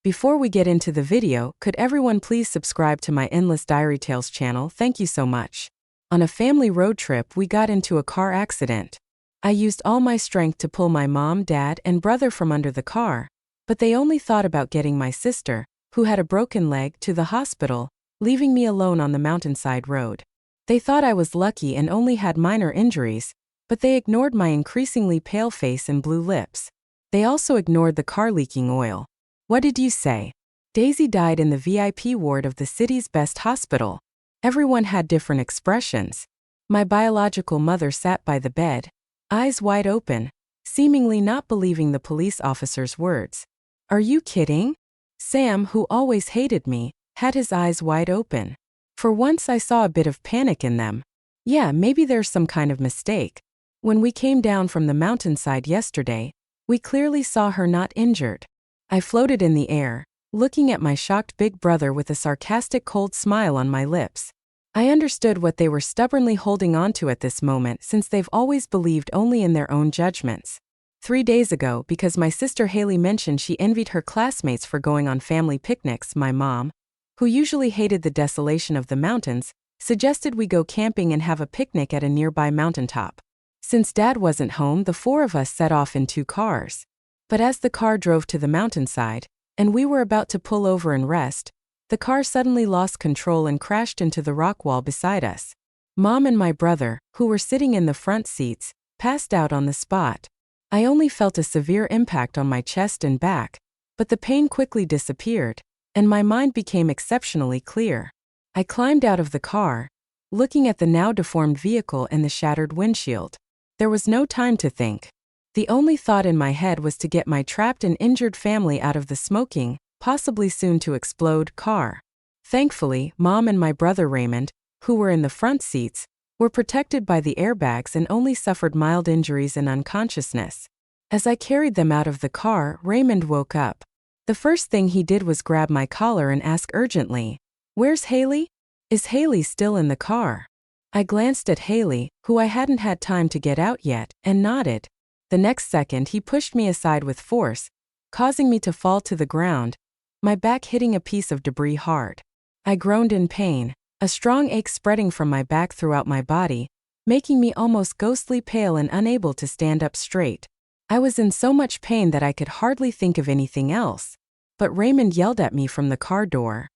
Before we get into the video, could everyone please subscribe to my Endless Diary Tales channel? Thank you so much. On a family road trip, we got into a car accident. I used all my strength to pull my mom, dad, and brother from under the car, but they only thought about getting my sister, who had a broken leg, to the hospital, leaving me alone on the mountainside road. They thought I was lucky and only had minor injuries, but they ignored my increasingly pale face and blue lips. They also ignored the car leaking oil. What did you say? Daisy died in the VIP ward of the city's best hospital. Everyone had different expressions. My biological mother sat by the bed, eyes wide open, seemingly not believing the police officer's words. Are you kidding? Sam, who always hated me, had his eyes wide open. For once I saw a bit of panic in them. Yeah, maybe there's some kind of mistake. When we came down from the mountainside yesterday, we clearly saw her not injured. I floated in the air, looking at my shocked big brother with a sarcastic cold smile on my lips. I understood what they were stubbornly holding onto at this moment, since they've always believed only in their own judgments. 3 days ago, because my sister Haley mentioned she envied her classmates for going on family picnics, my mom, who usually hated the desolation of the mountains, suggested we go camping and have a picnic at a nearby mountaintop. Since Dad wasn't home, the 4 of us set off in 2 cars. But as the car drove to the mountainside, and we were about to pull over and rest, the car suddenly lost control and crashed into the rock wall beside us. Mom and my brother, who were sitting in the front seats, passed out on the spot. I only felt a severe impact on my chest and back, but the pain quickly disappeared, and my mind became exceptionally clear. I climbed out of the car, looking at the now deformed vehicle and the shattered windshield. There was no time to think. The only thought in my head was to get my trapped and injured family out of the smoking, possibly soon to explode, car. Thankfully, Mom and my brother Raymond, who were in the front seats, were protected by the airbags and only suffered mild injuries and unconsciousness. As I carried them out of the car, Raymond woke up. The first thing he did was grab my collar and ask urgently, "Where's Haley? Is Haley still in the car?" I glanced at Haley, who I hadn't had time to get out yet, and nodded. The next second he pushed me aside with force, causing me to fall to the ground, my back hitting a piece of debris hard. I groaned in pain, a strong ache spreading from my back throughout my body, making me almost ghostly pale and unable to stand up straight. I was in so much pain that I could hardly think of anything else. But Raymond yelled at me from the car door.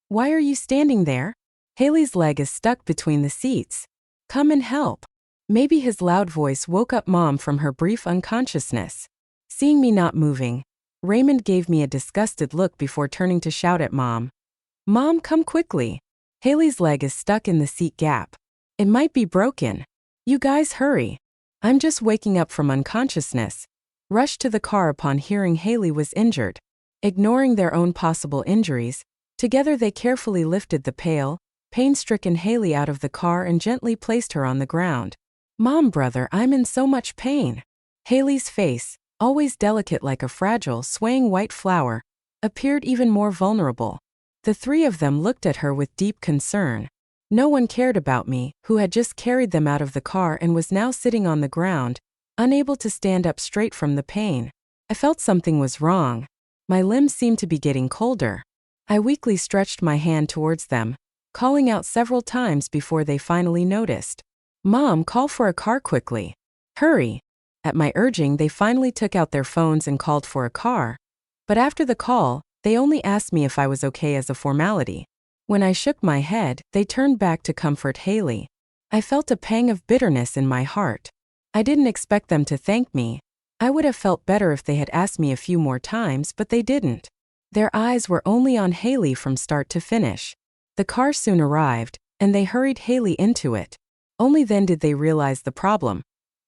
"Why are you standing there? Haley's leg is stuck between the seats. Come and help." Maybe his loud voice woke up Mom from her brief unconsciousness. Seeing me not moving, Raymond gave me a disgusted look before turning to shout at Mom. "Mom, come quickly. Haley's leg is stuck in the seat gap. It might be broken. You guys hurry." I'm just waking up from unconsciousness. Rushed to the car upon hearing Haley was injured. Ignoring their own possible injuries, together they carefully lifted the pale, pain-stricken Haley out of the car and gently placed her on the ground. "Mom, brother, I'm in so much pain." Haley's face, always delicate like a fragile, swaying white flower, appeared even more vulnerable. The 3 of them looked at her with deep concern. No one cared about me, who had just carried them out of the car and was now sitting on the ground, unable to stand up straight from the pain. I felt something was wrong. My limbs seemed to be getting colder. I weakly stretched my hand towards them, calling out several times before they finally noticed. "Mom, call for a car quickly. Hurry." At my urging, they finally took out their phones and called for a car. But after the call, they only asked me if I was okay as a formality. When I shook my head, they turned back to comfort Haley. I felt a pang of bitterness in my heart. I didn't expect them to thank me. I would have felt better if they had asked me a few more times, but they didn't. Their eyes were only on Haley from start to finish. The car soon arrived, and they hurried Haley into it. Only then did they realize the problem.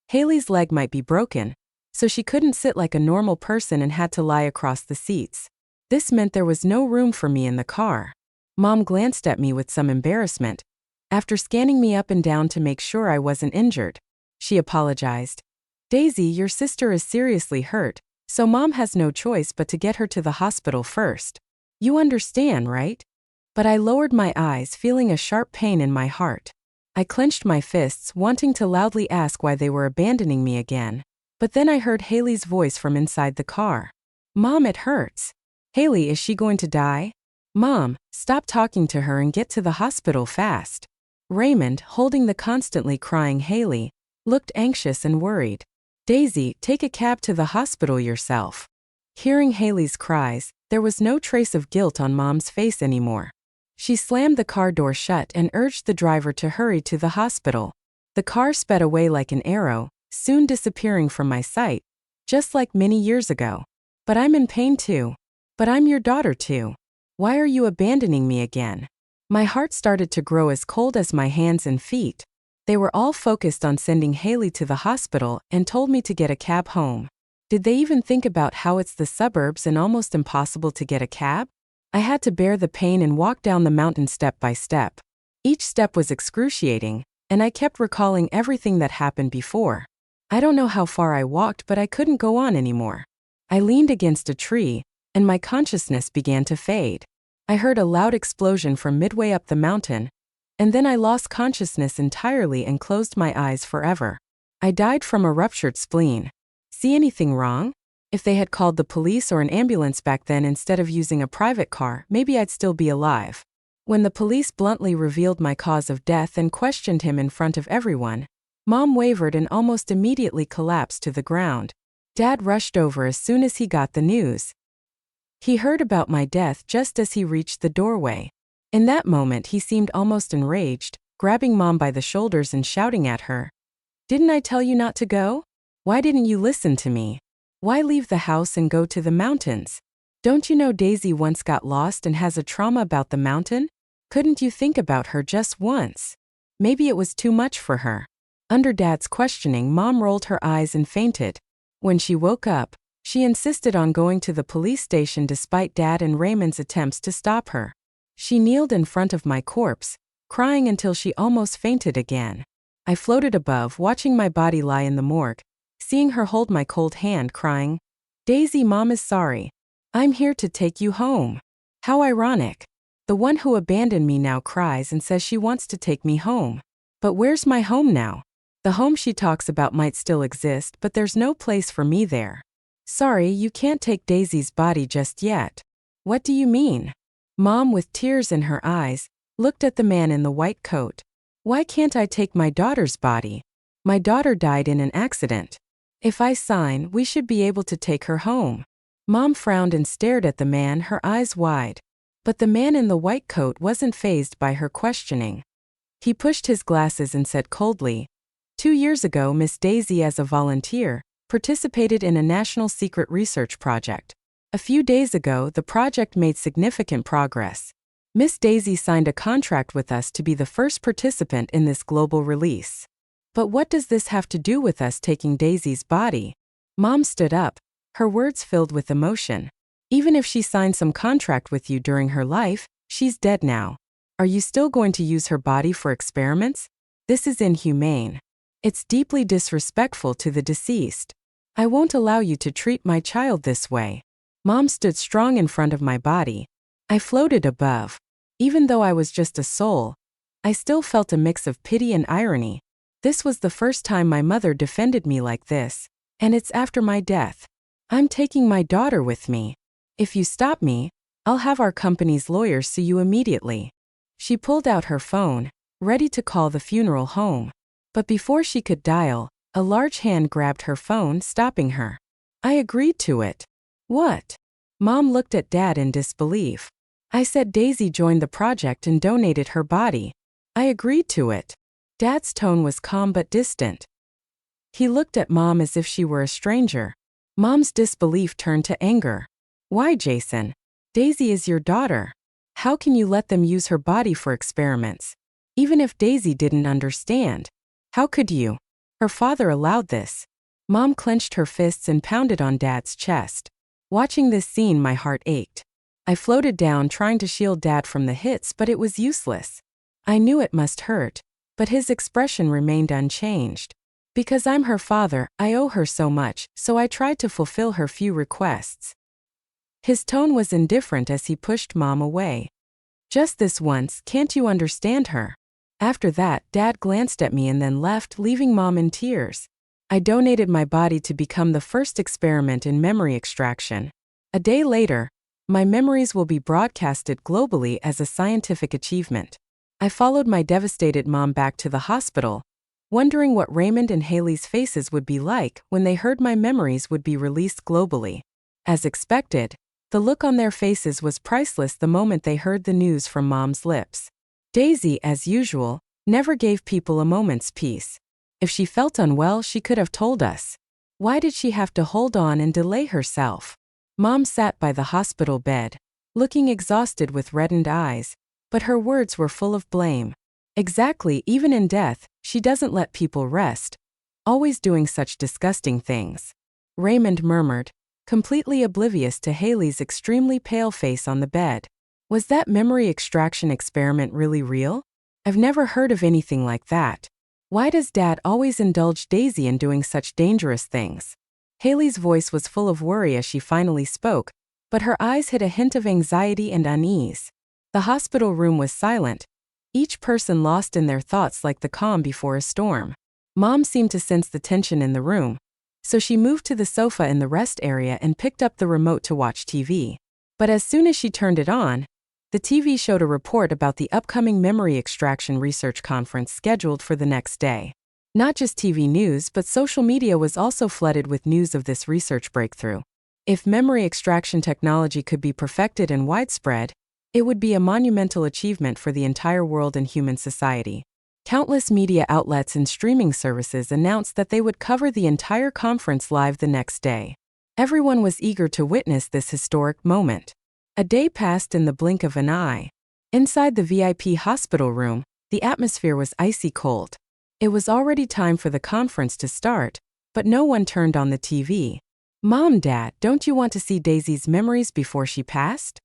Haley's leg might be broken, so she couldn't sit like a normal person and had to lie across the seats. This meant there was no room for me in the car. Mom glanced at me with some embarrassment. After scanning me up and down to make sure I wasn't injured, she apologized. "Daisy, your sister is seriously hurt, so Mom has no choice but to get her to the hospital first. You understand, right?" But I lowered my eyes, feeling a sharp pain in my heart. I clenched my fists, wanting to loudly ask why they were abandoning me again. But then I heard Haley's voice from inside the car. "Mom, it hurts." Haley, is she going to die? Mom, stop talking to her and get to the hospital fast. Raymond, holding the constantly crying Haley, looked anxious and worried. Daisy, take a cab to the hospital yourself. Hearing Haley's cries, there was no trace of guilt on Mom's face anymore. She slammed the car door shut and urged the driver to hurry to the hospital. The car sped away like an arrow, soon disappearing from my sight, just like many years ago. But I'm in pain too. But I'm your daughter too. Why are you abandoning me again? My heart started to grow as cold as my hands and feet. They were all focused on sending Haley to the hospital and told me to get a cab home. Did they even think about how it's the suburbs and almost impossible to get a cab? I had to bear the pain and walk down the mountain step by step. Each step was excruciating, and I kept recalling everything that happened before. I don't know how far I walked, but I couldn't go on anymore. I leaned against a tree, and my consciousness began to fade. I heard a loud explosion from midway up the mountain, and then I lost consciousness entirely and closed my eyes forever. I died from a ruptured spleen. See anything wrong? If they had called the police or an ambulance back then instead of using a private car, maybe I'd still be alive. When the police bluntly revealed my cause of death and questioned him in front of everyone, Mom wavered and almost immediately collapsed to the ground. Dad rushed over as soon as he got the news. He heard about my death just as he reached the doorway. In that moment he seemed almost enraged, grabbing Mom by the shoulders and shouting at her. Didn't I tell you not to go? Why didn't you listen to me? Why leave the house and go to the mountains? Don't you know Daisy once got lost and has a trauma about the mountain? Couldn't you think about her just once? Maybe it was too much for her. Under Dad's questioning, Mom rolled her eyes and fainted. When she woke up, she insisted on going to the police station despite Dad and Raymond's attempts to stop her. She kneeled in front of my corpse, crying until she almost fainted again. I floated above, watching my body lie in the morgue, seeing her hold my cold hand, crying, Daisy, Mom is sorry. I'm here to take you home. How ironic. The one who abandoned me now cries and says she wants to take me home. But where's my home now? The home she talks about might still exist, but there's no place for me there. Sorry, you can't take Daisy's body just yet. What do you mean? Mom, with tears in her eyes, looked at the man in the white coat. Why can't I take my daughter's body? My daughter died in an accident. If I sign, we should be able to take her home. Mom frowned and stared at the man, her eyes wide. But the man in the white coat wasn't fazed by her questioning. He pushed his glasses and said coldly, 2 years ago, Miss Daisy, as a volunteer, participated in a national secret research project. A few days ago, the project made significant progress. Miss Daisy signed a contract with us to be the first participant in this global release. But what does this have to do with us taking Daisy's body? Mom stood up, her words filled with emotion. Even if she signed some contract with you during her life, she's dead now. Are you still going to use her body for experiments? This is inhumane. It's deeply disrespectful to the deceased. I won't allow you to treat my child this way. Mom stood strong in front of my body. I floated above. Even though I was just a soul, I still felt a mix of pity and irony. This was the first time my mother defended me like this, and it's after my death. I'm taking my daughter with me. If you stop me, I'll have our company's lawyers sue you immediately. She pulled out her phone, ready to call the funeral home. But before she could dial, a large hand grabbed her phone, stopping her. I agreed to it. What? Mom looked at Dad in disbelief. I said Daisy joined the project and donated her body. I agreed to it. Dad's tone was calm but distant. He looked at Mom as if she were a stranger. Mom's disbelief turned to anger. Why, Jason? Daisy is your daughter. How can you let them use her body for experiments? Even if Daisy didn't understand. How could you? Her father allowed this. Mom clenched her fists and pounded on Dad's chest. Watching this scene, my heart ached. I floated down trying to shield Dad from the hits, but it was useless. I knew it must hurt, but his expression remained unchanged. Because I'm her father, I owe her so much, so I tried to fulfill her few requests. His tone was indifferent as he pushed Mom away. Just this once, can't you understand her? After that, Dad glanced at me and then left, leaving Mom in tears. I donated my body to become the first experiment in memory extraction. A day later, My memories will be broadcasted globally as a scientific achievement. I followed my devastated mom back to the hospital, wondering what Raymond and Haley's faces would be like when they heard my memories would be released globally. As expected, the look on their faces was priceless the moment they heard the news from Mom's lips. Daisy, as usual, never gave people a moment's peace. If she felt unwell, she could have told us. Why did she have to hold on and delay herself? Mom sat by the hospital bed, looking exhausted with reddened eyes, but her words were full of blame. Exactly, even in death, she doesn't let people rest, always doing such disgusting things. Raymond murmured, completely oblivious to Haley's extremely pale face on the bed. Was that memory extraction experiment really real? I've never heard of anything like that. Why does Dad always indulge Daisy in doing such dangerous things? Haley's voice was full of worry as she finally spoke, but her eyes hid a hint of anxiety and unease. The hospital room was silent, each person lost in their thoughts like the calm before a storm. Mom seemed to sense the tension in the room, so she moved to the sofa in the rest area and picked up the remote to watch TV. But as soon as she turned it on, the TV showed a report about the upcoming memory extraction research conference scheduled for the next day. Not just TV news, but social media was also flooded with news of this research breakthrough. If memory extraction technology could be perfected and widespread, it would be a monumental achievement for the entire world and human society. Countless media outlets and streaming services announced that they would cover the entire conference live the next day. Everyone was eager to witness this historic moment. A day passed in the blink of an eye. Inside the VIP hospital room, the atmosphere was icy cold. It was already time for the conference to start, but no one turned on the TV. Mom, Dad, don't you want to see Daisy's memories before she passed?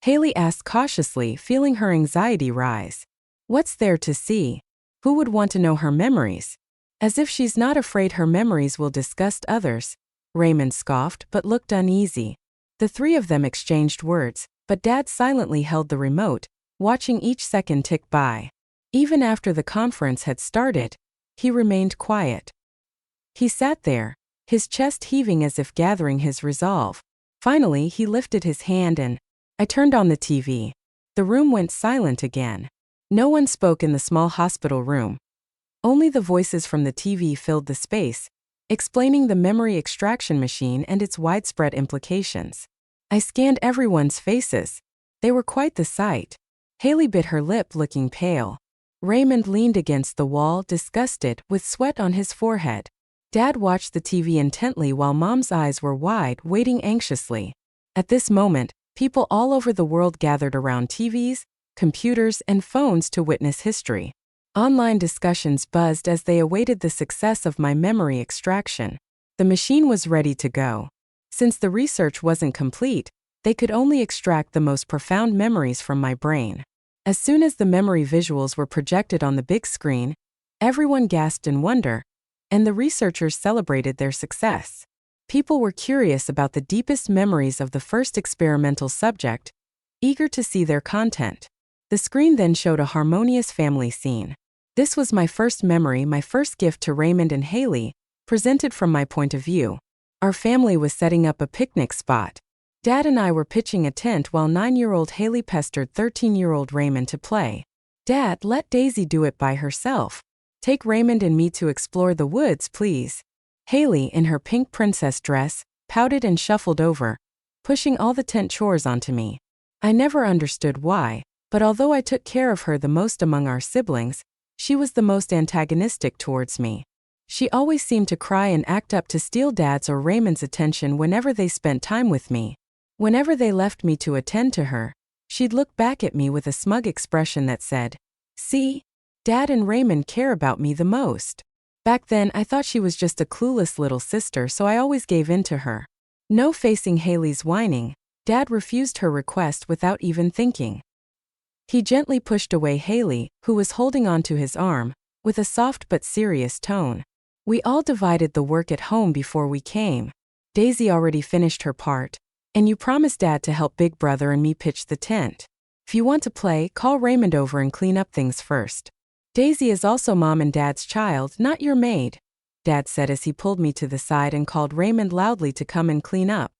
Haley asked cautiously, feeling her anxiety rise. What's there to see? Who would want to know her memories? As if she's not afraid her memories will disgust others. Raymond scoffed but looked uneasy. The three of them exchanged words, but Dad silently held the remote, watching each second tick by. Even after the conference had started, he remained quiet. He sat there, his chest heaving as if gathering his resolve. Finally, he lifted his hand and I turned on the TV. The room went silent again. No one spoke in the small hospital room. Only the voices from the TV filled the space, explaining the memory extraction machine and its widespread implications. I scanned everyone's faces. They were quite the sight. Haley bit her lip, looking pale. Raymond leaned against the wall, disgusted, with sweat on his forehead. Dad watched the TV intently while Mom's eyes were wide, waiting anxiously. At this moment, people all over the world gathered around TVs, computers, and phones to witness history. Online discussions buzzed as they awaited the success of my memory extraction. The machine was ready to go. Since the research wasn't complete, they could only extract the most profound memories from my brain. As soon as the memory visuals were projected on the big screen, everyone gasped in wonder, and the researchers celebrated their success. People were curious about the deepest memories of the first experimental subject, eager to see their content. The screen then showed a harmonious family scene. This was my first memory, my first gift to Raymond and Haley, presented from my point of view. Our family was setting up a picnic spot. Dad and I were pitching a tent while 9-year-old Haley pestered 13-year-old Raymond to play. Dad, let Daisy do it by herself. Take Raymond and me to explore the woods, please. Haley, in her pink princess dress, pouted and shuffled over, pushing all the tent chores onto me. I never understood why, but although I took care of her the most among our siblings, she was the most antagonistic towards me. She always seemed to cry and act up to steal Dad's or Raymond's attention whenever they spent time with me. Whenever they left me to attend to her, she'd look back at me with a smug expression that said, "See? Dad and Raymond care about me the most." Back then, I thought she was just a clueless little sister, so I always gave in to her. No facing Haley's whining, Dad refused her request without even thinking. He gently pushed away Haley, who was holding onto his arm, with a soft but serious tone. We all divided the work at home before we came. Daisy already finished her part, and you promised Dad to help Big Brother and me pitch the tent. If you want to play, call Raymond over and clean up things first. Daisy is also Mom and Dad's child, not your maid, Dad said as he pulled me to the side and called Raymond loudly to come and clean up.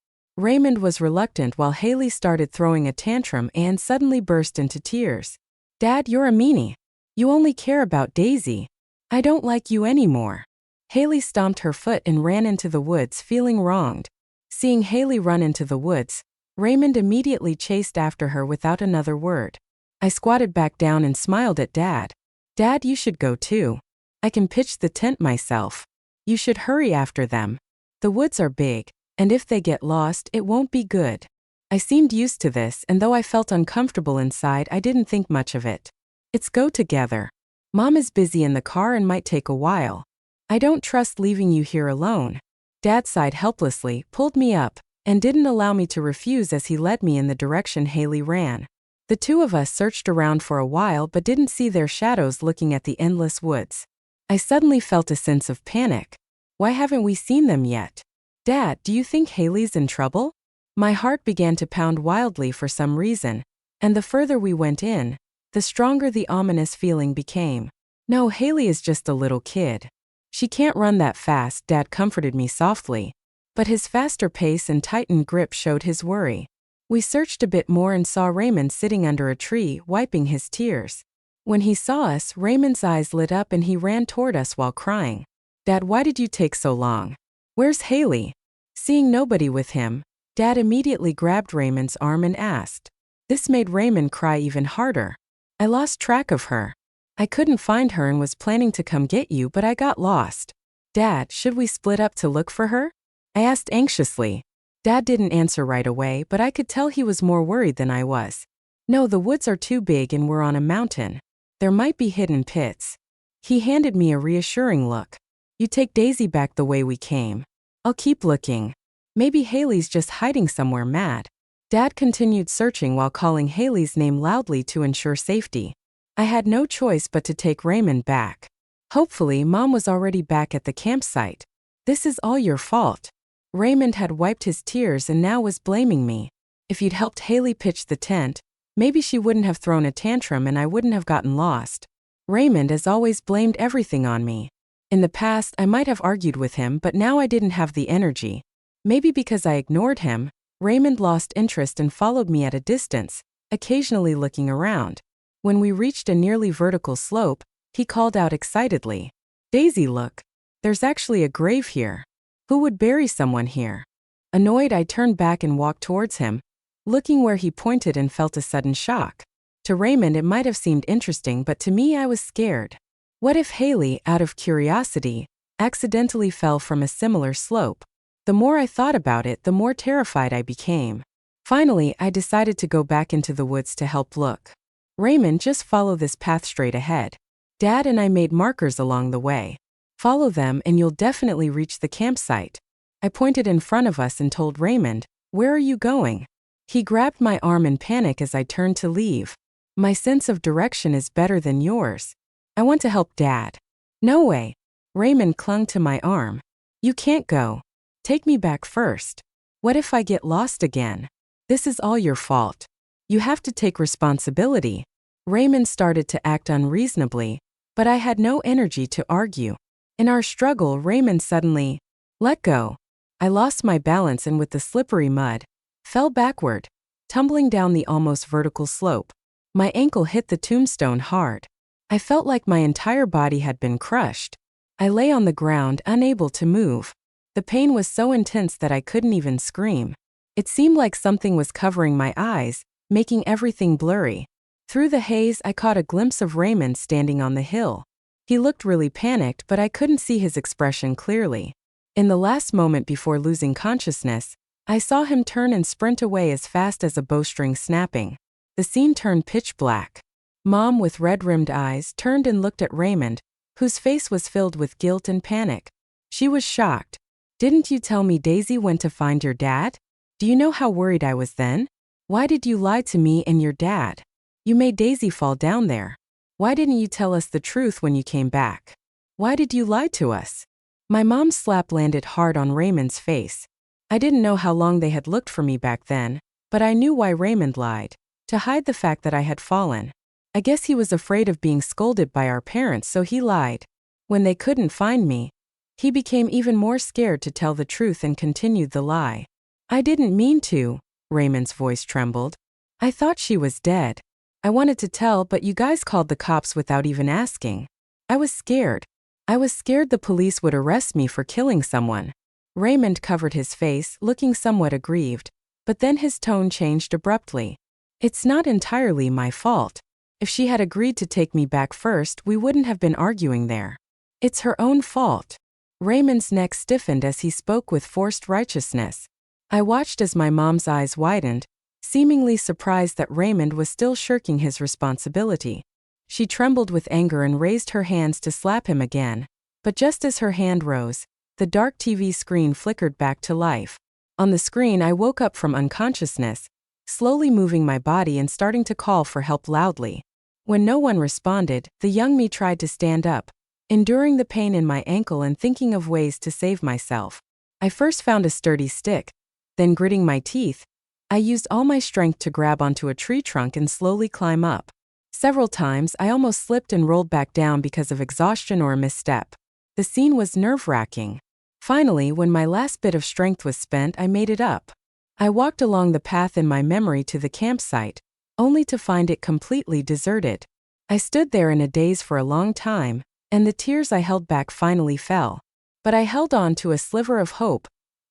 Raymond was reluctant while Haley started throwing a tantrum and suddenly burst into tears. Dad, you're a meanie. You only care about Daisy. I don't like you anymore. Haley stomped her foot and ran into the woods, feeling wronged. Seeing Haley run into the woods, Raymond immediately chased after her without another word. I squatted back down and smiled at Dad. Dad, you should go too. I can pitch the tent myself. You should hurry after them. The woods are big, and if they get lost, it won't be good. I seemed used to this, and though I felt uncomfortable inside, I didn't think much of it. It's go together. Mom is busy in the car and might take a while. I don't trust leaving you here alone. Dad sighed helplessly, pulled me up, and didn't allow me to refuse as he led me in the direction Haley ran. The two of us searched around for a while but didn't see their shadows looking at the endless woods. I suddenly felt a sense of panic. Why haven't we seen them yet? Dad, do you think Haley's in trouble? My heart began to pound wildly for some reason, and the further we went in, the stronger the ominous feeling became. No, Haley is just a little kid. She can't run that fast, Dad comforted me softly. But his faster pace and tightened grip showed his worry. We searched a bit more and saw Raymond sitting under a tree, wiping his tears. When he saw us, Raymond's eyes lit up and he ran toward us while crying. Dad, why did you take so long? Where's Haley? Seeing nobody with him, Dad immediately grabbed Raymond's arm and asked. This made Raymond cry even harder. I lost track of her. I couldn't find her and was planning to come get you, but I got lost. Dad, should we split up to look for her? I asked anxiously. Dad didn't answer right away, but I could tell he was more worried than I was. No, the woods are too big and we're on a mountain. There might be hidden pits. He handed me a reassuring look. You take Daisy back the way we came. I'll keep looking. Maybe Haley's just hiding somewhere mad. Dad continued searching while calling Haley's name loudly to ensure safety. I had no choice but to take Raymond back. Hopefully, Mom was already back at the campsite. This is all your fault. Raymond had wiped his tears and now was blaming me. If you'd helped Haley pitch the tent, maybe she wouldn't have thrown a tantrum and I wouldn't have gotten lost. Raymond, as always, blamed everything on me. In the past, I might have argued with him, but now I didn't have the energy. Maybe because I ignored him, Raymond lost interest and followed me at a distance, occasionally looking around. When we reached a nearly vertical slope, he called out excitedly. Daisy, look. There's actually a grave here. Who would bury someone here? Annoyed, I turned back and walked towards him, looking where he pointed and felt a sudden shock. To Raymond it might have seemed interesting, but to me I was scared. What if Haley, out of curiosity, accidentally fell from a similar slope? The more I thought about it, the more terrified I became. Finally, I decided to go back into the woods to help look. Raymond, just follow this path straight ahead. Dad and I made markers along the way. Follow them and you'll definitely reach the campsite. I pointed in front of us and told Raymond, where are you going? He grabbed my arm in panic as I turned to leave. My sense of direction is better than yours. I want to help Dad. No way. Raymond clung to my arm. You can't go. Take me back first. What if I get lost again? This is all your fault. You have to take responsibility. Raymond started to act unreasonably, but I had no energy to argue. In our struggle, Raymond suddenly let go. I lost my balance and with the slippery mud, fell backward, tumbling down the almost vertical slope. My ankle hit the tombstone hard. I felt like my entire body had been crushed. I lay on the ground, unable to move. The pain was so intense that I couldn't even scream. It seemed like something was covering my eyes, making everything blurry. Through the haze, I caught a glimpse of Raymond standing on the hill. He looked really panicked, but I couldn't see his expression clearly. In the last moment before losing consciousness, I saw him turn and sprint away as fast as a bowstring snapping. The scene turned pitch black. Mom, with red-rimmed eyes, turned and looked at Raymond, whose face was filled with guilt and panic. She was shocked. Didn't you tell me Daisy went to find your dad? Do you know how worried I was then? Why did you lie to me and your dad? You made Daisy fall down there. Why didn't you tell us the truth when you came back? Why did you lie to us? My mom's slap landed hard on Raymond's face. I didn't know how long they had looked for me back then, but I knew why Raymond lied. To hide the fact that I had fallen. I guess he was afraid of being scolded by our parents, so he lied. When they couldn't find me, he became even more scared to tell the truth and continued the lie. I didn't mean to. Raymond's voice trembled. I thought she was dead. I wanted to tell, but you guys called the cops without even asking. I was scared. I was scared the police would arrest me for killing someone. Raymond covered his face, looking somewhat aggrieved, but then his tone changed abruptly. It's not entirely my fault. If she had agreed to take me back first, we wouldn't have been arguing there. It's her own fault. Raymond's neck stiffened as he spoke with forced righteousness. I watched as my mom's eyes widened, seemingly surprised that Raymond was still shirking his responsibility. She trembled with anger and raised her hands to slap him again, but just as her hand rose, the dark TV screen flickered back to life. On the screen, I woke up from unconsciousness, slowly moving my body and starting to call for help loudly. When no one responded, the young me tried to stand up, enduring the pain in my ankle and thinking of ways to save myself. I first found a sturdy stick, then gritting my teeth, I used all my strength to grab onto a tree trunk and slowly climb up. Several times, I almost slipped and rolled back down because of exhaustion or a misstep. The scene was nerve-wracking. Finally, when my last bit of strength was spent, I made it up. I walked along the path in my memory to the campsite, only to find it completely deserted. I stood there in a daze for a long time, and the tears I held back finally fell. But I held on to a sliver of hope,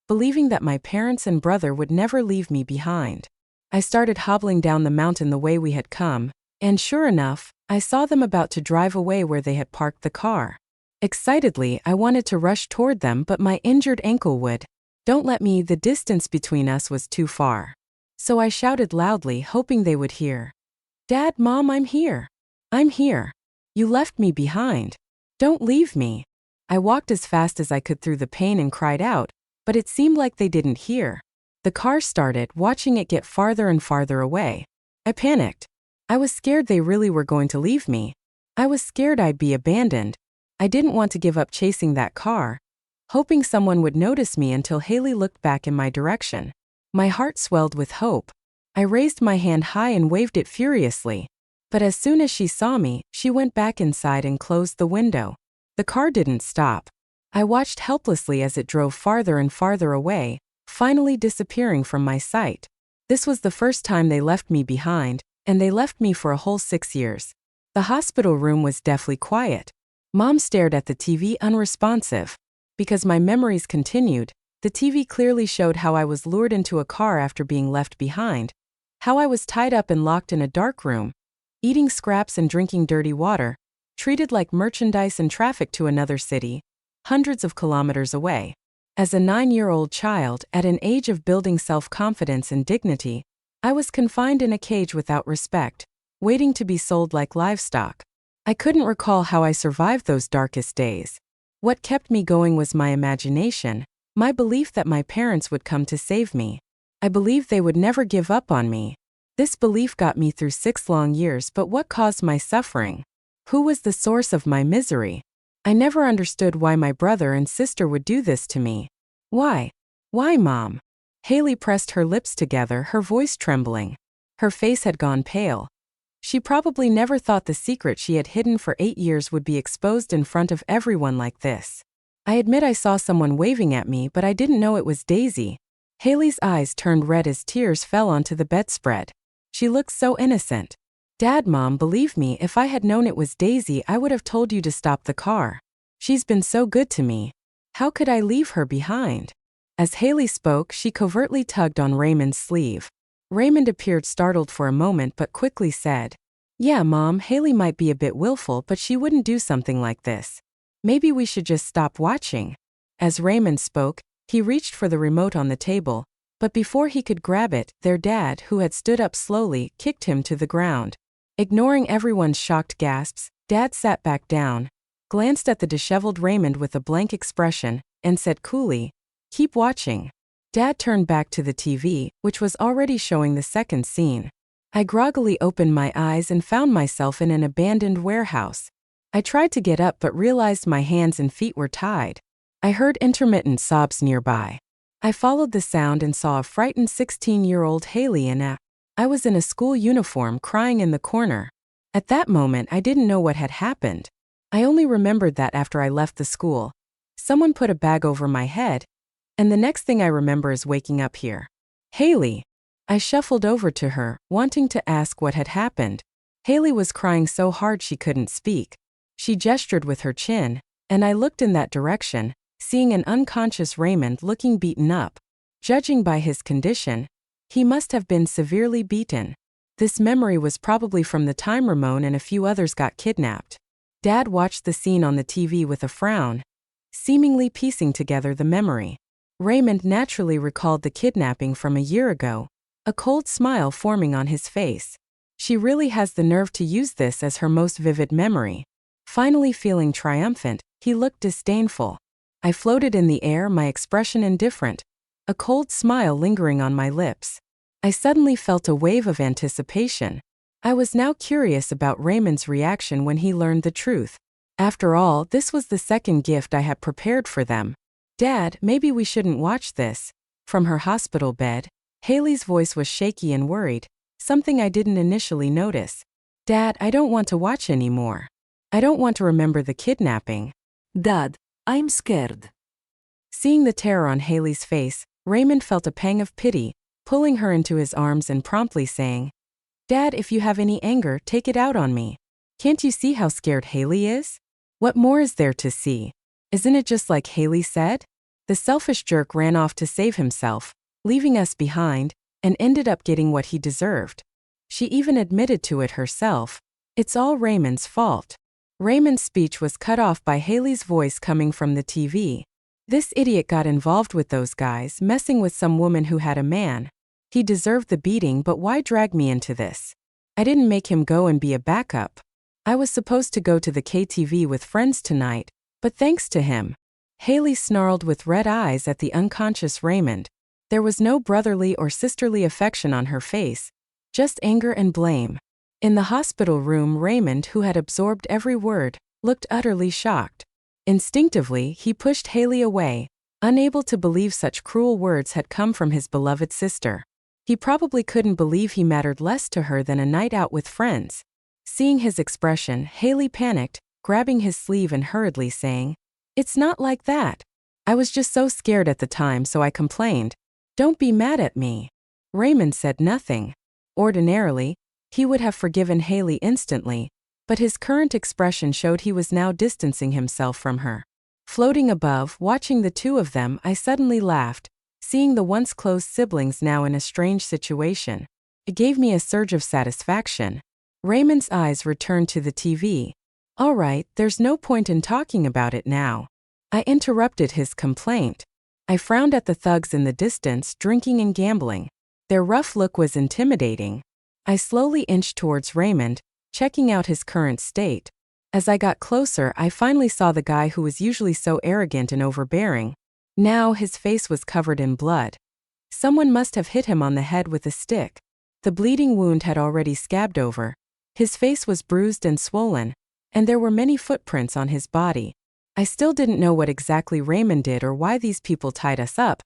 believing that my parents and brother would never leave me behind. I started hobbling down the mountain the way we had come, and sure enough, I saw them about to drive away where they had parked the car. Excitedly, I wanted to rush toward them, but my injured ankle would don't let me. The distance between us was too far. So I shouted loudly, hoping they would hear. Dad, Mom, I'm here. I'm here. You left me behind. Don't leave me. I walked as fast as I could through the pain and cried out, but it seemed like they didn't hear. The car started, watching it get farther and farther away. I panicked. I was scared they really were going to leave me. I was scared I'd be abandoned. I didn't want to give up chasing that car, hoping someone would notice me until Haley looked back in my direction. My heart swelled with hope. I raised my hand high and waved it furiously. But as soon as she saw me, she went back inside and closed the window. The car didn't stop. I watched helplessly as it drove farther and farther away, finally disappearing from my sight. This was the first time they left me behind, and they left me for a whole 6 years. The hospital room was deathly quiet. Mom stared at the TV unresponsive. Because my memories continued, the TV clearly showed how I was lured into a car after being left behind, how I was tied up and locked in a dark room, eating scraps and drinking dirty water, treated like merchandise and trafficked to another city, hundreds of kilometers away. As a 9-year-old child, at an age of building self-confidence and dignity, I was confined in a cage without respect, waiting to be sold like livestock. I couldn't recall how I survived those darkest days. What kept me going was my imagination, my belief that my parents would come to save me. I believed they would never give up on me. This belief got me through 6 long years, but what caused my suffering? Who was the source of my misery? I never understood why my brother and sister would do this to me. Why? Why, Mom? Haley pressed her lips together, her voice trembling. Her face had gone pale. She probably never thought the secret she had hidden for 8 years would be exposed in front of everyone like this. I admit I saw someone waving at me, but I didn't know it was Daisy. Haley's eyes turned red as tears fell onto the bedspread. She looked so innocent. Dad, Mom, believe me, if I had known it was Daisy, I would have told you to stop the car. She's been so good to me. How could I leave her behind? As Haley spoke, she covertly tugged on Raymond's sleeve. Raymond appeared startled for a moment but quickly said, Yeah, Mom, Haley might be a bit willful, but she wouldn't do something like this. Maybe we should just stop watching. As Raymond spoke, he reached for the remote on the table, but before he could grab it, their dad, who had stood up slowly, kicked him to the ground. Ignoring everyone's shocked gasps, Dad sat back down, glanced at the disheveled Raymond with a blank expression, and said coolly, Keep watching. Dad turned back to the TV, which was already showing the second scene. I groggily opened my eyes and found myself in an abandoned warehouse. I tried to get up but realized my hands and feet were tied. I heard intermittent sobs nearby. I followed the sound and saw a frightened 16-year-old Haley I was in a school uniform crying in the corner. At that moment, I didn't know what had happened. I only remembered that after I left the school, someone put a bag over my head, And the next thing I remember is waking up here. Haley. I shuffled over to her, wanting to ask what had happened. Haley was crying so hard she couldn't speak. She gestured with her chin, and I looked in that direction, seeing an unconscious Raymond looking beaten up. Judging by his condition, he must have been severely beaten. This memory was probably from the time Ramon and a few others got kidnapped. Dad watched the scene on the TV with a frown, seemingly piecing together the memory. Raymond naturally recalled the kidnapping from a year ago, a cold smile forming on his face. She really has the nerve to use this as her most vivid memory. Finally feeling triumphant, he looked disdainful. I floated in the air, my expression indifferent, a cold smile lingering on my lips. I suddenly felt a wave of anticipation. I was now curious about Raymond's reaction when he learned the truth. After all, this was the second gift I had prepared for them. Dad, maybe we shouldn't watch this. From her hospital bed, Haley's voice was shaky and worried, something I didn't initially notice. Dad, I don't want to watch anymore. I don't want to remember the kidnapping. Dad, I'm scared. Seeing the terror on Haley's face, Raymond felt a pang of pity, pulling her into his arms and promptly saying, Dad, if you have any anger, take it out on me. Can't you see how scared Haley is? What more is there to see? Isn't it just like Haley said? The selfish jerk ran off to save himself, leaving us behind, and ended up getting what he deserved. She even admitted to it herself. It's all Raymond's fault. Raymond's speech was cut off by Haley's voice coming from the TV. This idiot got involved with those guys, messing with some woman who had a man. He deserved the beating, but why drag me into this? I didn't make him go and be a backup. I was supposed to go to the KTV with friends tonight, but thanks to him. Haley snarled with red eyes at the unconscious Raymond. There was no brotherly or sisterly affection on her face, just anger and blame. In the hospital room, Raymond, who had absorbed every word, looked utterly shocked. Instinctively, he pushed Haley away, unable to believe such cruel words had come from his beloved sister. He probably couldn't believe he mattered less to her than a night out with friends. Seeing his expression, Haley panicked, grabbing his sleeve and hurriedly saying, It's not like that. I was just so scared at the time, so I complained. Don't be mad at me. Raymond said nothing. Ordinarily, he would have forgiven Haley instantly, but his current expression showed he was now distancing himself from her. Floating above, watching the two of them, I suddenly laughed, seeing the once close siblings now in a strange situation. It gave me a surge of satisfaction. Raymond's eyes returned to the TV. All right, there's no point in talking about it now. I interrupted his complaint. I frowned at the thugs in the distance, drinking and gambling. Their rough look was intimidating. I slowly inched towards Raymond, checking out his current state. As I got closer, I finally saw the guy who was usually so arrogant and overbearing. Now his face was covered in blood. Someone must have hit him on the head with a stick. The bleeding wound had already scabbed over. His face was bruised and swollen, and there were many footprints on his body. I still didn't know what exactly Raymond did or why these people tied us up,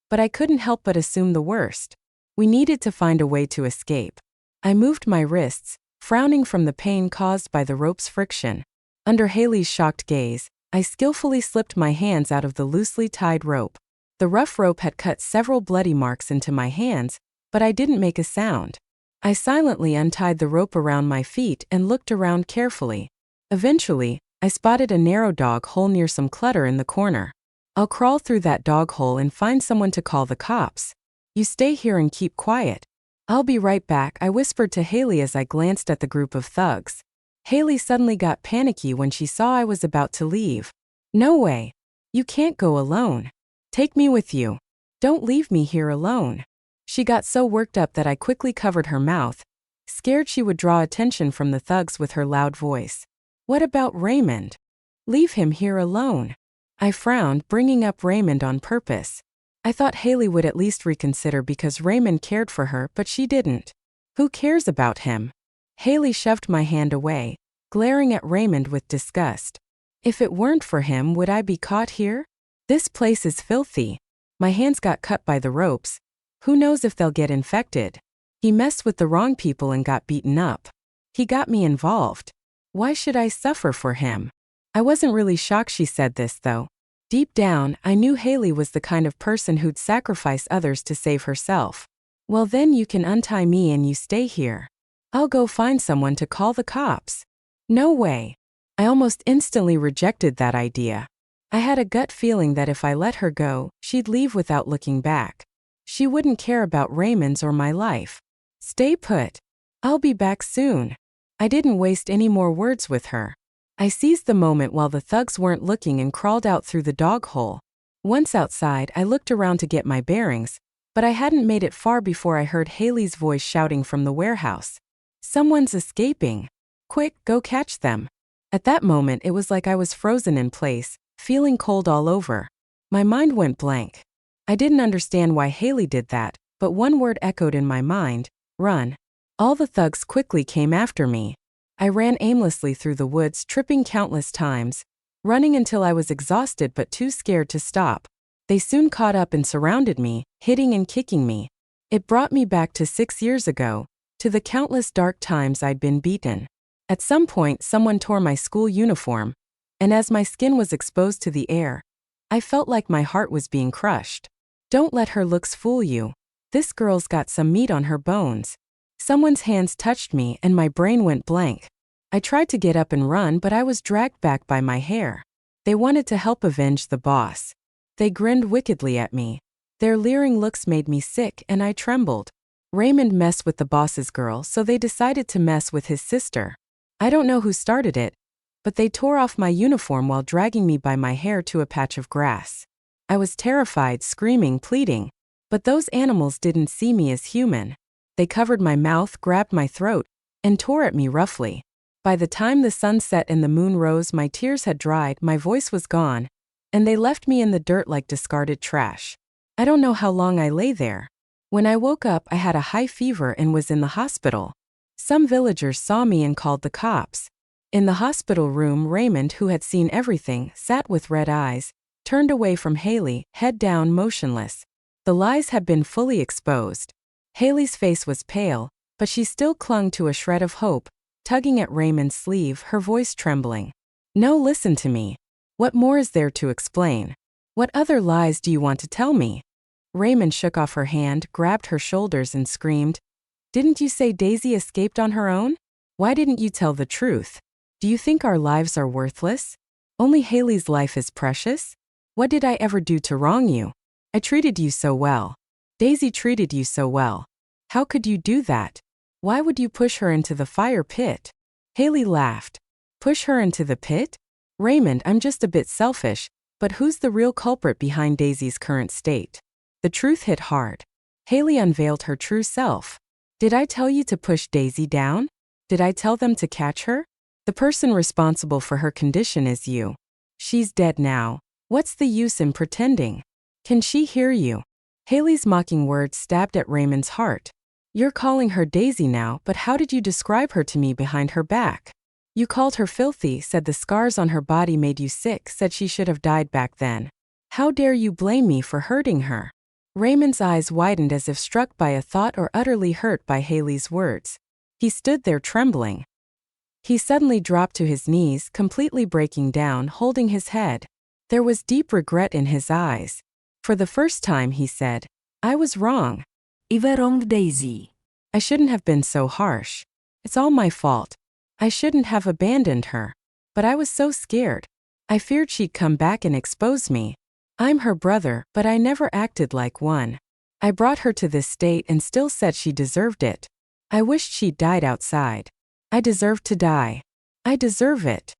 but I couldn't help but assume the worst. We needed to find a way to escape. I moved my wrists, frowning from the pain caused by the rope's friction. Under Haley's shocked gaze, I skillfully slipped my hands out of the loosely tied rope. The rough rope had cut several bloody marks into my hands, but I didn't make a sound. I silently untied the rope around my feet and looked around carefully. Eventually, I spotted a narrow dog hole near some clutter in the corner. I'll crawl through that dog hole and find someone to call the cops. You stay here and keep quiet. I'll be right back, I whispered to Haley as I glanced at the group of thugs. Haley suddenly got panicky when she saw I was about to leave. No way. You can't go alone. Take me with you. Don't leave me here alone. She got so worked up that I quickly covered her mouth, scared she would draw attention from the thugs with her loud voice. What about Raymond? Leave him here alone. I frowned, bringing up Raymond on purpose. I thought Haley would at least reconsider because Raymond cared for her, but she didn't. Who cares about him? Haley shoved my hand away, glaring at Raymond with disgust. If it weren't for him, would I be caught here? This place is filthy. My hands got cut by the ropes. Who knows if they'll get infected? He messed with the wrong people and got beaten up. He got me involved. Why should I suffer for him? I wasn't really shocked she said this, though. Deep down, I knew Haley was the kind of person who'd sacrifice others to save herself. Well, then you can untie me and you stay here. I'll go find someone to call the cops. No way. I almost instantly rejected that idea. I had a gut feeling that if I let her go, she'd leave without looking back. She wouldn't care about Raymond's or my life. Stay put. I'll be back soon. I didn't waste any more words with her. I seized the moment while the thugs weren't looking and crawled out through the dog hole. Once outside, I looked around to get my bearings, but I hadn't made it far before I heard Haley's voice shouting from the warehouse. Someone's escaping. Quick, go catch them. At that moment, it was like I was frozen in place, feeling cold all over. My mind went blank. I didn't understand why Haley did that, but one word echoed in my mind: run. All the thugs quickly came after me. I ran aimlessly through the woods, tripping countless times, running until I was exhausted but too scared to stop. They soon caught up and surrounded me, hitting and kicking me. It brought me back to 6 years ago, to the countless dark times I'd been beaten. At some point, someone tore my school uniform, and as my skin was exposed to the air, I felt like my heart was being crushed. Don't let her looks fool you. This girl's got some meat on her bones. Someone's hands touched me and my brain went blank. I tried to get up and run, but I was dragged back by my hair. They wanted to help avenge the boss. They grinned wickedly at me. Their leering looks made me sick and I trembled. Raymond messed with the boss's girl, so they decided to mess with his sister. I don't know who started it, but they tore off my uniform while dragging me by my hair to a patch of grass. I was terrified, screaming, pleading. But those animals didn't see me as human. They covered my mouth, grabbed my throat, and tore at me roughly. By the time the sun set and the moon rose, my tears had dried, my voice was gone, and they left me in the dirt like discarded trash. I don't know how long I lay there. When I woke up, I had a high fever and was in the hospital. Some villagers saw me and called the cops. In the hospital room, Raymond, who had seen everything, sat with red eyes, turned away from Haley, head down, motionless. The lies had been fully exposed. Haley's face was pale, but she still clung to a shred of hope, tugging at Raymond's sleeve, her voice trembling. No, listen to me. What more is there to explain? What other lies do you want to tell me? Raymond shook off her hand, grabbed her shoulders and screamed, "Didn't you say Daisy escaped on her own? Why didn't you tell the truth? Do you think our lives are worthless? Only Haley's life is precious? What did I ever do to wrong you? I treated you so well. Daisy treated you so well. How could you do that? Why would you push her into the fire pit?" Haley laughed. Push her into the pit? Raymond, I'm just a bit selfish, but who's the real culprit behind Daisy's current state? The truth hit hard. Haley unveiled her true self. Did I tell you to push Daisy down? Did I tell them to catch her? The person responsible for her condition is you. She's dead now. What's the use in pretending? Can she hear you? Haley's mocking words stabbed at Raymond's heart. You're calling her Daisy now, but how did you describe her to me behind her back? You called her filthy, said the scars on her body made you sick, said she should have died back then. How dare you blame me for hurting her? Raymond's eyes widened as if struck by a thought or utterly hurt by Haley's words. He stood there trembling. He suddenly dropped to his knees, completely breaking down, holding his head. There was deep regret in his eyes. For the first time, he said, I was wrong. You were wrong, Daisy. I shouldn't have been so harsh. It's all my fault. I shouldn't have abandoned her. But I was so scared. I feared she'd come back and expose me. I'm her brother, but I never acted like one. I brought her to this state and still said she deserved it. I wished she'd died outside. I deserved to die. I deserve it.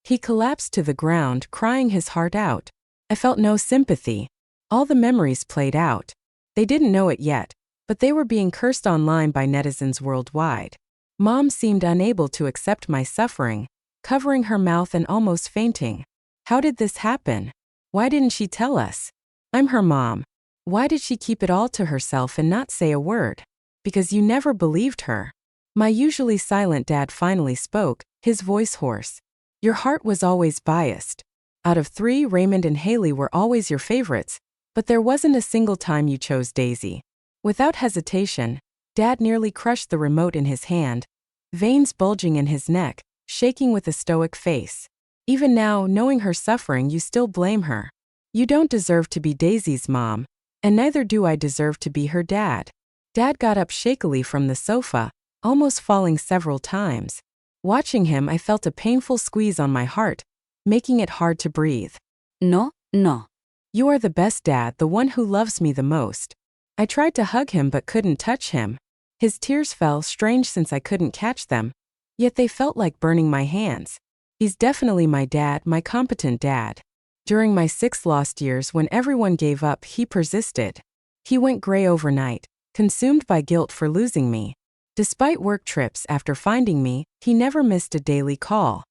He collapsed to the ground, crying his heart out. I felt no sympathy. All the memories played out. They didn't know it yet, but they were being cursed online by netizens worldwide. Mom seemed unable to accept my suffering, covering her mouth and almost fainting. How did this happen? Why didn't she tell us? I'm her mom. Why did she keep it all to herself and not say a word? Because you never believed her. My usually silent dad finally spoke, his voice hoarse. Your heart was always biased. Out of 3, Raymond and Haley were always your favorites, but there wasn't a single time you chose Daisy. Without hesitation, Dad nearly crushed the remote in his hand, veins bulging in his neck, shaking with a stoic face. Even now, knowing her suffering, you still blame her. You don't deserve to be Daisy's mom, and neither do I deserve to be her dad. Dad got up shakily from the sofa, almost falling several times. Watching him, I felt a painful squeeze on my heart, making it hard to breathe. No, no. You are the best dad, the one who loves me the most. I tried to hug him but couldn't touch him. His tears fell, strange since I couldn't catch them, yet they felt like burning my hands. He's definitely my dad, my competent dad. During my 6 lost years when everyone gave up, he persisted. He went gray overnight, consumed by guilt for losing me. Despite work trips after finding me, he never missed a daily call.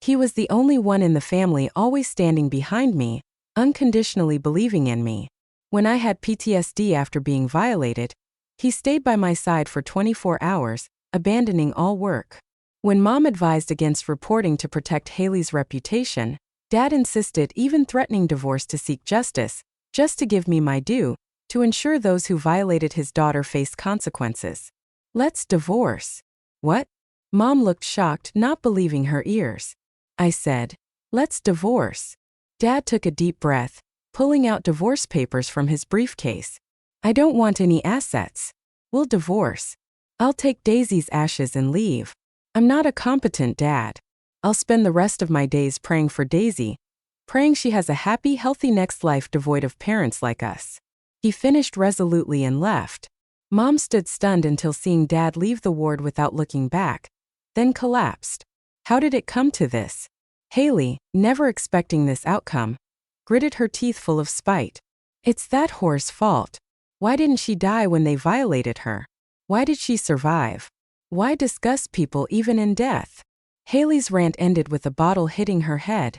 He was the only one in the family always standing behind me, unconditionally believing in me. When I had PTSD after being violated, he stayed by my side for 24 hours, abandoning all work. When Mom advised against reporting to protect Haley's reputation, Dad insisted, even threatening divorce to seek justice, just to give me my due, to ensure those who violated his daughter faced consequences. Let's divorce. What? Mom looked shocked, not believing her ears. I said, let's divorce. Dad took a deep breath, pulling out divorce papers from his briefcase. I don't want any assets. We'll divorce. I'll take Daisy's ashes and leave. I'm not a competent dad. I'll spend the rest of my days praying for Daisy, praying she has a happy, healthy next life devoid of parents like us. He finished resolutely and left. Mom stood stunned until seeing Dad leave the ward without looking back, then collapsed. How did it come to this? Haley, never expecting this outcome, gritted her teeth full of spite. It's that whore's fault. Why didn't she die when they violated her? Why did she survive? Why discuss people even in death? Haley's rant ended with a bottle hitting her head,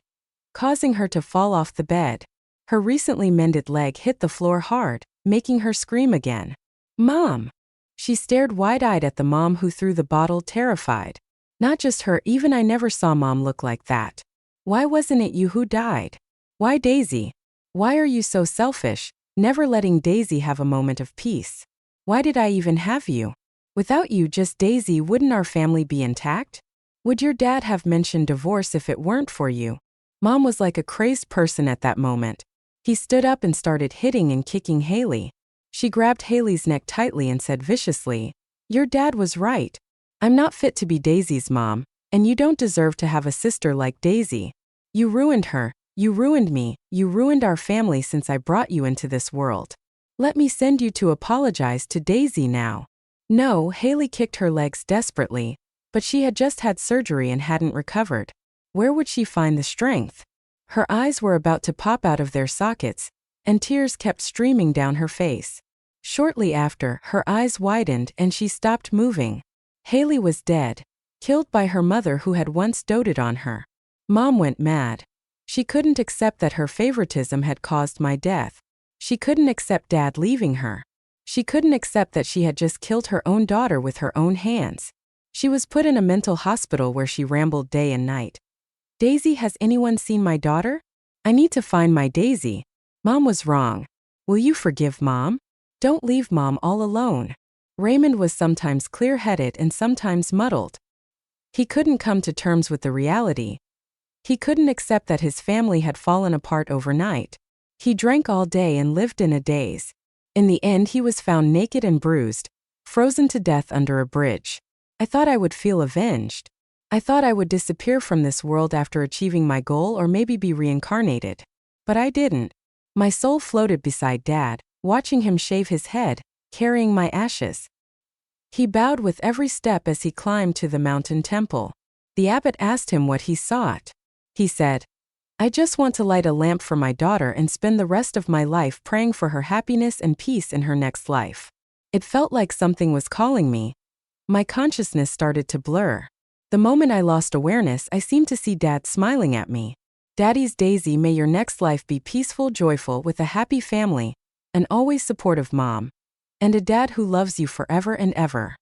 causing her to fall off the bed. Her recently mended leg hit the floor hard, making her scream again. Mom! She stared wide-eyed at the mom who threw the bottle, terrified. Not just her, even I never saw Mom look like that. Why wasn't it you who died? Why Daisy? Why are you so selfish, never letting Daisy have a moment of peace? Why did I even have you? Without you, just Daisy, wouldn't our family be intact? Would your dad have mentioned divorce if it weren't for you? Mom was like a crazed person at that moment. He stood up and started hitting and kicking Haley. She grabbed Haley's neck tightly and said viciously, your dad was right. I'm not fit to be Daisy's mom, and you don't deserve to have a sister like Daisy. You ruined her, you ruined me, you ruined our family since I brought you into this world. Let me send you to apologize to Daisy now. No, Haley kicked her legs desperately, but she had just had surgery and hadn't recovered. Where would she find the strength? Her eyes were about to pop out of their sockets, and tears kept streaming down her face. Shortly after, her eyes widened and she stopped moving. Haley was dead, killed by her mother who had once doted on her. Mom went mad. She couldn't accept that her favoritism had caused my death. She couldn't accept Dad leaving her. She couldn't accept that she had just killed her own daughter with her own hands. She was put in a mental hospital where she rambled day and night. Daisy, has anyone seen my daughter? I need to find my Daisy. Mom was wrong. Will you forgive Mom? Don't leave Mom all alone. Raymond was sometimes clear-headed and sometimes muddled. He couldn't come to terms with the reality. He couldn't accept that his family had fallen apart overnight. He drank all day and lived in a daze. In the end, he was found naked and bruised, frozen to death under a bridge. I thought I would feel avenged. I thought I would disappear from this world after achieving my goal or maybe be reincarnated. But I didn't. My soul floated beside Dad, watching him shave his head, carrying my ashes. He bowed with every step as he climbed to the mountain temple. The abbot asked him what he sought. He said, I just want to light a lamp for my daughter and spend the rest of my life praying for her happiness and peace in her next life. It felt like something was calling me. My consciousness started to blur. The moment I lost awareness, I seemed to see Dad smiling at me. Daddy's Daisy, may your next life be peaceful, joyful, with a happy family, an always supportive mom, and a dad who loves you forever and ever.